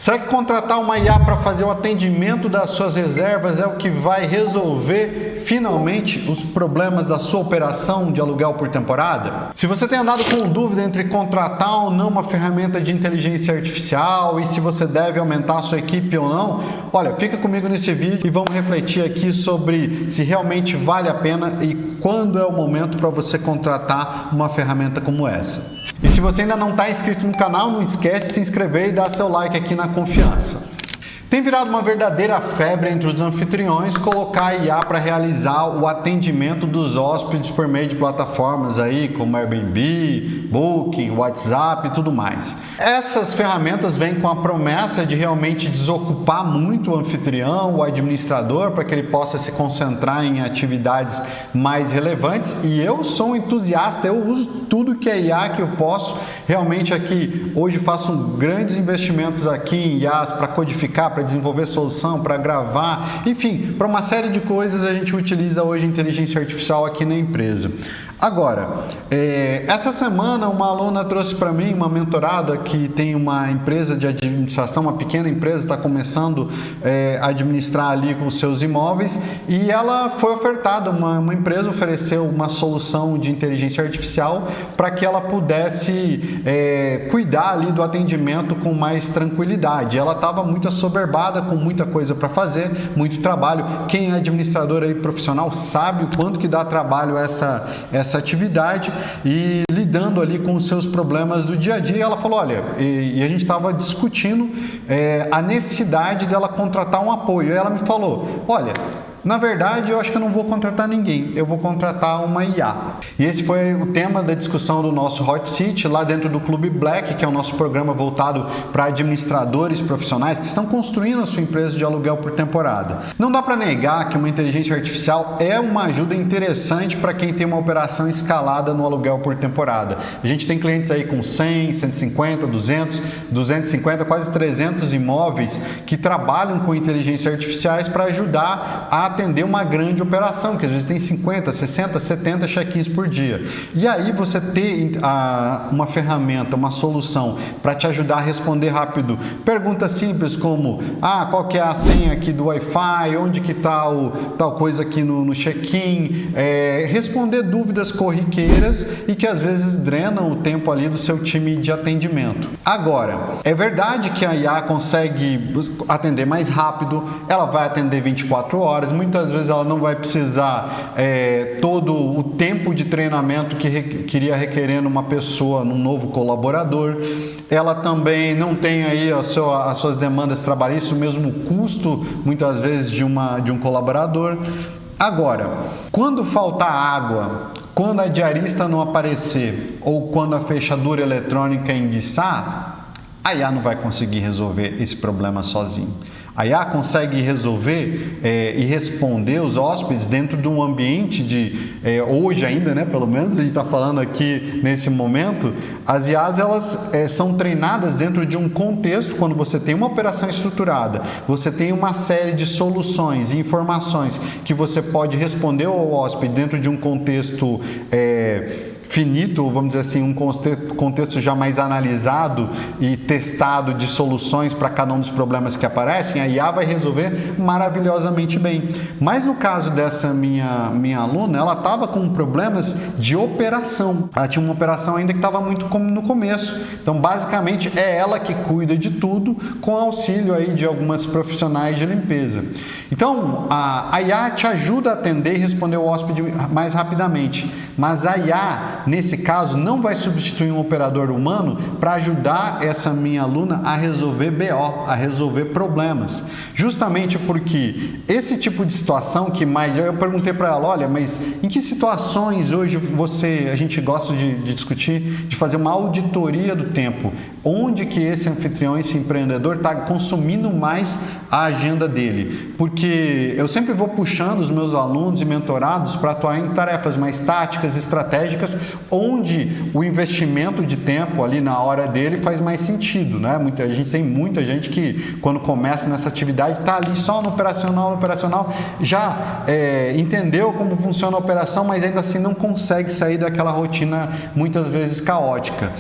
Será que contratar uma IA para fazer o atendimento das suas reservas é o que vai resolver finalmente os problemas da sua operação de aluguel por temporada? Se você tem andado com dúvida entre contratar ou não uma ferramenta de inteligência artificial e se você deve aumentar a sua equipe ou não, olha, fica comigo nesse vídeo e vamos refletir aqui sobre se realmente vale a pena e quando é o momento para você contratar uma ferramenta como essa. E se você ainda não está inscrito no canal, não esquece de se inscrever e dar seu like aqui na confiança. Tem virado uma verdadeira febre entre os anfitriões colocar a IA para realizar o atendimento dos hóspedes por meio de plataformas aí como Airbnb, Booking, WhatsApp e tudo mais. Essas ferramentas vêm com a promessa de realmente desocupar muito o anfitrião, o administrador, para que ele possa se concentrar em atividades mais relevantes. E eu sou um entusiasta, eu uso tudo que é IA que eu posso. Realmente aqui, hoje faço grandes investimentos aqui em IAs para codificar, para desenvolver solução, para gravar, enfim, para uma série de coisas a gente utiliza hoje inteligência artificial aqui na empresa. Agora, essa semana uma aluna trouxe para mim, uma mentorada que tem uma empresa de administração, uma pequena empresa, está começando a administrar ali com os seus imóveis e ela foi ofertada, uma empresa ofereceu uma solução de inteligência artificial para que ela pudesse cuidar ali do atendimento com mais tranquilidade. Ela estava muito assoberbada, com muita coisa para fazer, muito trabalho. Quem é administrador aí profissional sabe o quanto que dá trabalho essa atividade e lidando ali com os seus problemas do dia a dia. Ela falou, olha, e a gente estava discutindo a necessidade dela contratar um apoio. E ela me falou, olha, na verdade, eu acho que eu não vou contratar ninguém, eu vou contratar uma IA. E esse foi o tema da discussão do nosso Hot Seat, lá dentro do Clube Black, que é o nosso programa voltado para administradores profissionais que estão construindo a sua empresa de aluguel por temporada. Não dá para negar que uma inteligência artificial é uma ajuda interessante para quem tem uma operação escalada no aluguel por temporada. A gente tem clientes aí com 100, 150, 200, 250, quase 300 imóveis que trabalham com inteligência artificiais para ajudar a atender uma grande operação, que às vezes tem 50, 60, 70 check-ins por dia. E aí você ter uma ferramenta, uma solução para te ajudar a responder rápido perguntas simples como qual que é a senha aqui do Wi-Fi, onde que está tal coisa aqui no check-in, responder dúvidas corriqueiras e que às vezes drenam o tempo ali do seu time de atendimento. Agora, é verdade que a IA consegue atender mais rápido, ela vai atender 24 horas, muitas vezes ela não vai precisar todo o tempo de treinamento que iria requerer numa pessoa, num novo colaborador. Ela também não tem aí as suas demandas trabalhistas, o mesmo custo, muitas vezes, de um colaborador. Agora, quando faltar água, quando a diarista não aparecer ou quando a fechadura eletrônica enguiçar, a IA não vai conseguir resolver esse problema sozinho. A IA consegue resolver e responder os hóspedes dentro de um ambiente hoje ainda, né? Pelo menos a gente está falando aqui nesse momento, as IAs elas são treinadas dentro de um contexto. Quando você tem uma operação estruturada, você tem uma série de soluções e informações que você pode responder ao hóspede dentro de um contexto finito, vamos dizer assim, um contexto já mais analisado e testado de soluções para cada um dos problemas que aparecem, a IA vai resolver maravilhosamente bem. Mas no caso dessa minha aluna, ela estava com problemas de operação. Ela tinha uma operação ainda que estava muito no começo. Então, basicamente, é ela que cuida de tudo com auxílio aí de algumas profissionais de limpeza. Então, a IA te ajuda a atender e responder o hóspede mais rapidamente, mas a IA, nesse caso, não vai substituir um operador humano para ajudar essa minha aluna a resolver BO, a resolver problemas. Justamente porque esse tipo de situação eu perguntei para ela, olha, mas em que situações hoje a gente gosta de discutir, de fazer uma auditoria do tempo? Onde que esse anfitrião, esse empreendedor está consumindo mais a agenda dele? Porque eu sempre vou puxando os meus alunos e mentorados para atuar em tarefas mais táticas, estratégicas, onde o investimento de tempo ali na hora dele faz mais sentido, né? Tem muita gente que quando começa nessa atividade está ali só no operacional, já entendeu como funciona a operação, mas ainda assim não consegue sair daquela rotina muitas vezes caótica.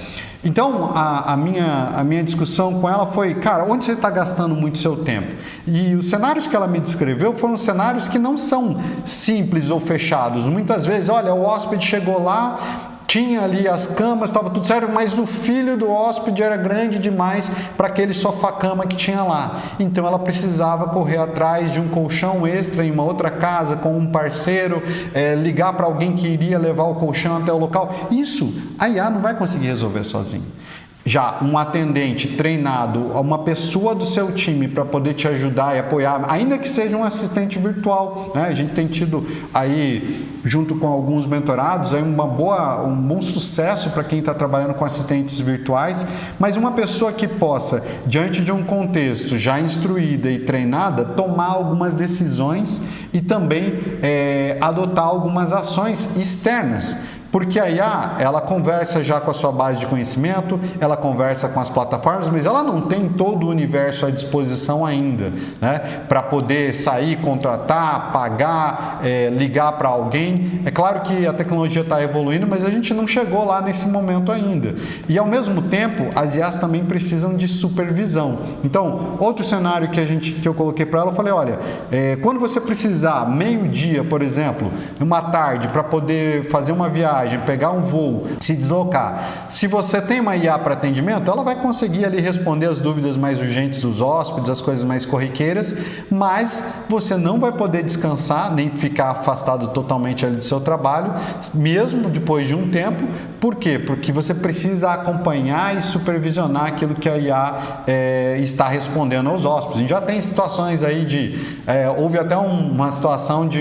Então, a minha discussão com ela foi, cara, onde você está gastando muito seu tempo? E os cenários que ela me descreveu foram cenários que não são simples ou fechados. Muitas vezes, olha, o hóspede chegou lá, tinha ali as camas, estava tudo certo, mas o filho do hóspede era grande demais para aquele sofá-cama que tinha lá. Então ela precisava correr atrás de um colchão extra em uma outra casa com um parceiro, ligar para alguém que iria levar o colchão até o local. Isso a IA não vai conseguir resolver sozinho. Já um atendente treinado, uma pessoa do seu time para poder te ajudar e apoiar, ainda que seja um assistente virtual, né? A gente tem tido aí, junto com alguns mentorados, aí um bom sucesso para quem está trabalhando com assistentes virtuais, mas uma pessoa que possa, diante de um contexto já instruída e treinada, tomar algumas decisões e também adotar algumas ações externas. Porque a IA, ela conversa já com a sua base de conhecimento, ela conversa com as plataformas, mas ela não tem todo o universo à disposição ainda, né? Para poder sair, contratar, pagar, ligar para alguém. É claro que a tecnologia está evoluindo, mas a gente não chegou lá nesse momento ainda. E ao mesmo tempo, as IAs também precisam de supervisão. Então, outro cenário que eu coloquei para ela, eu falei, olha, quando você precisar, meio-dia, por exemplo, uma tarde, para poder fazer uma viagem, pegar um voo, se deslocar. Se você tem uma IA para atendimento, ela vai conseguir ali responder as dúvidas mais urgentes dos hóspedes, as coisas mais corriqueiras, mas você não vai poder descansar, nem ficar afastado totalmente ali do seu trabalho, mesmo depois de um tempo. Por quê? Porque você precisa acompanhar e supervisionar aquilo que a IA está respondendo aos hóspedes. A gente já tem situações aí houve até uma situação de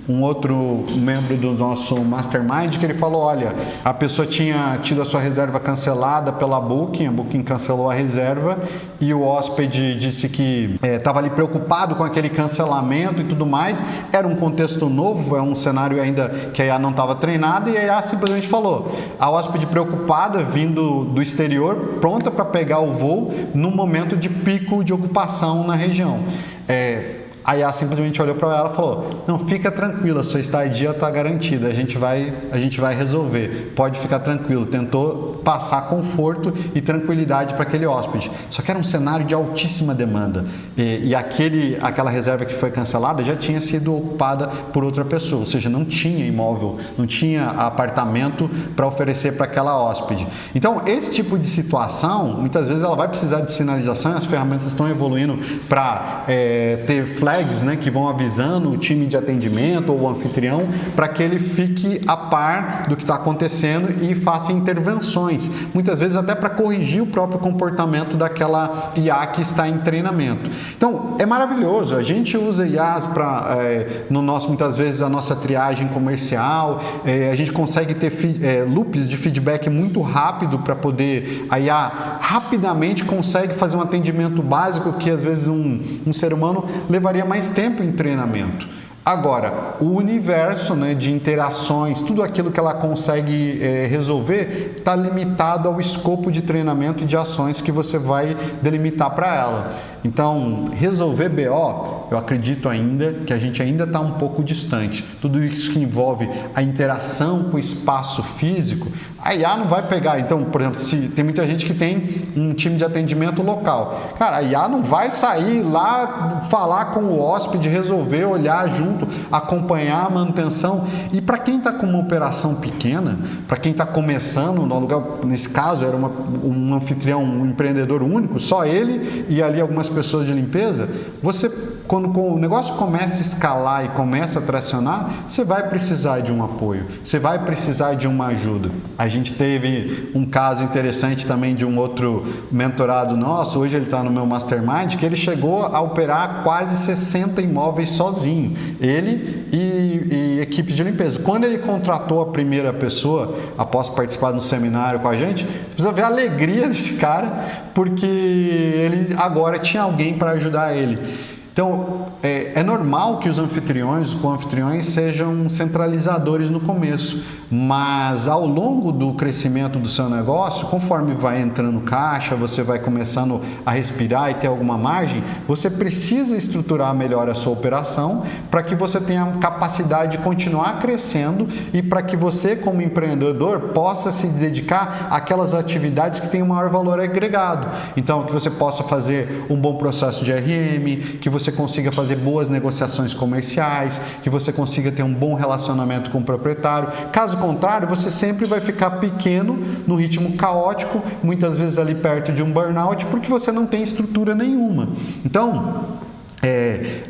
um outro membro do nosso Mastermind que ele falou, olha, a pessoa tinha tido a sua reserva cancelada pela Booking, a Booking cancelou a reserva e o hóspede disse que estava ali preocupado com aquele cancelamento e tudo mais. Era um contexto novo, é um cenário ainda que a IA não estava treinada e a IA simplesmente falou, a hóspede preocupada vindo do exterior, pronta para pegar o voo no momento de pico de ocupação na região. A IA simplesmente olhou para ela e falou, não, fica tranquila, sua estadia está garantida, a gente vai resolver, pode ficar tranquilo. Tentou passar conforto e tranquilidade para aquele hóspede. Só que era um cenário de altíssima demanda e aquela reserva que foi cancelada já tinha sido ocupada por outra pessoa, ou seja, não tinha imóvel, não tinha apartamento para oferecer para aquela hóspede. Então, esse tipo de situação, muitas vezes ela vai precisar de sinalização e as ferramentas estão evoluindo para ter flags, né, que vão avisando o time de atendimento ou o anfitrião para que ele fique a par do que está acontecendo e faça intervenções, muitas vezes até para corrigir o próprio comportamento daquela IA que está em treinamento. Então, é maravilhoso, a gente usa IAs para, muitas vezes, a nossa triagem comercial, a gente consegue ter loops de feedback muito rápido para poder, a IA rapidamente consegue fazer um atendimento básico que às vezes um ser humano levaria mais tempo em treinamento. Agora, o universo, né, de interações, tudo aquilo que ela consegue resolver está limitado ao escopo de treinamento e de ações que você vai delimitar para ela. Então, resolver BO, eu acredito ainda que a gente ainda está um pouco distante. Tudo isso que envolve a interação com o espaço físico, a IA não vai pegar. Então, por exemplo, se tem muita gente que tem um time de atendimento local. Cara, a IA não vai sair lá, falar com o hóspede, resolver, olhar junto, acompanhar a manutenção. E para quem está com uma operação pequena, para quem está começando no lugar, nesse caso era um anfitrião, um empreendedor único, só ele e ali algumas pessoas de limpeza, quando o negócio começa a escalar e começa a tracionar, você vai precisar de um apoio, você vai precisar de uma ajuda. A gente teve um caso interessante também de um outro mentorado nosso, hoje ele está no meu Mastermind, que ele chegou a operar quase 60 imóveis sozinho, ele e equipes de limpeza. Quando ele contratou a primeira pessoa, após participar de um seminário com a gente, precisa ver a alegria desse cara, porque ele agora tinha alguém para ajudar ele. Então, é normal que os co-anfitriões sejam centralizadores no começo, mas ao longo do crescimento do seu negócio, conforme vai entrando caixa, você vai começando a respirar e ter alguma margem, você precisa estruturar melhor a sua operação para que você tenha capacidade de continuar crescendo e para que você, como empreendedor, possa se dedicar àquelas atividades que têm um maior valor agregado. Então, que você possa fazer um bom processo de RM, que você consiga fazer boas negociações comerciais, que você consiga ter um bom relacionamento com o proprietário. Caso contrário, você sempre vai ficar pequeno, no ritmo caótico, muitas vezes ali perto de um burnout, porque você não tem estrutura nenhuma. Então,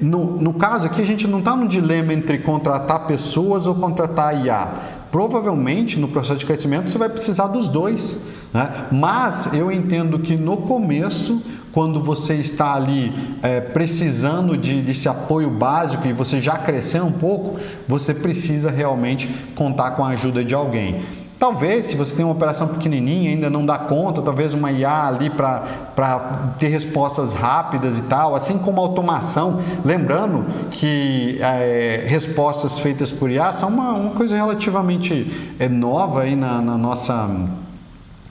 no caso aqui, a gente não está no dilema entre contratar pessoas ou contratar IA. Provavelmente, no processo de crescimento, você vai precisar dos dois, né? Mas eu entendo que no começo, quando você está ali precisando desse apoio básico e você já cresceu um pouco, você precisa realmente contar com a ajuda de alguém. Talvez, se você tem uma operação pequenininha, ainda não dá conta, talvez uma IA ali para ter respostas rápidas e tal, assim como automação. Lembrando que respostas feitas por IA são uma coisa relativamente nova aí na nossa...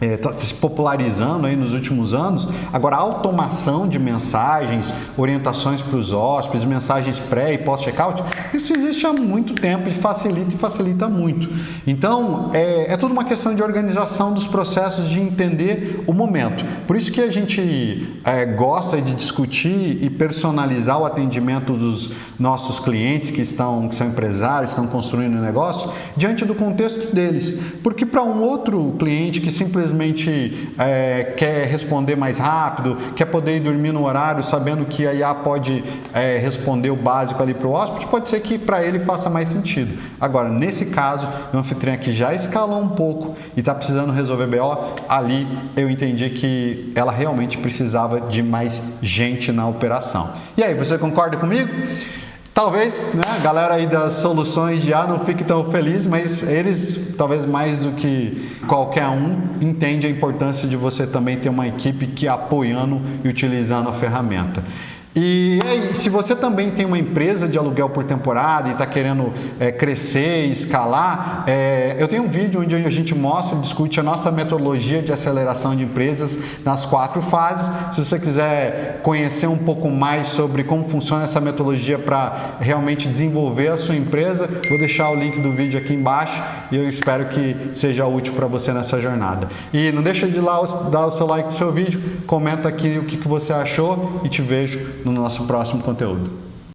está se popularizando aí nos últimos anos. Agora, a automação de mensagens, orientações para os hóspedes, mensagens pré e pós-checkout, isso existe há muito tempo e facilita muito. Então, é tudo uma questão de organização dos processos, de entender o momento. Por isso que a gente gosta de discutir e personalizar o atendimento dos nossos clientes que são empresários, estão construindo um negócio, diante do contexto deles. Porque para um outro cliente que simplesmente quer responder mais rápido, quer poder ir dormir no horário sabendo que a IA pode responder o básico ali para o hóspede, pode ser que para ele faça mais sentido. Agora, nesse caso, o anfitrião que já escalou um pouco e está precisando resolver BO, ali eu entendi que ela realmente precisava de mais gente na operação. E aí, você concorda comigo? Talvez, né, a galera aí das soluções de IA não fique tão feliz, mas eles, talvez mais do que qualquer um, entende a importância de você também ter uma equipe que apoiando e utilizando a ferramenta. E aí, se você também tem uma empresa de aluguel por temporada e está querendo crescer e escalar, eu tenho um vídeo onde a gente mostra e discute a nossa metodologia de aceleração de empresas nas 4 fases. Se você quiser conhecer um pouco mais sobre como funciona essa metodologia para realmente desenvolver a sua empresa, vou deixar o link do vídeo aqui embaixo e eu espero que seja útil para você nessa jornada. E não deixa de dar o seu like no seu vídeo, comenta aqui o que você achou e te vejo no nosso próximo conteúdo.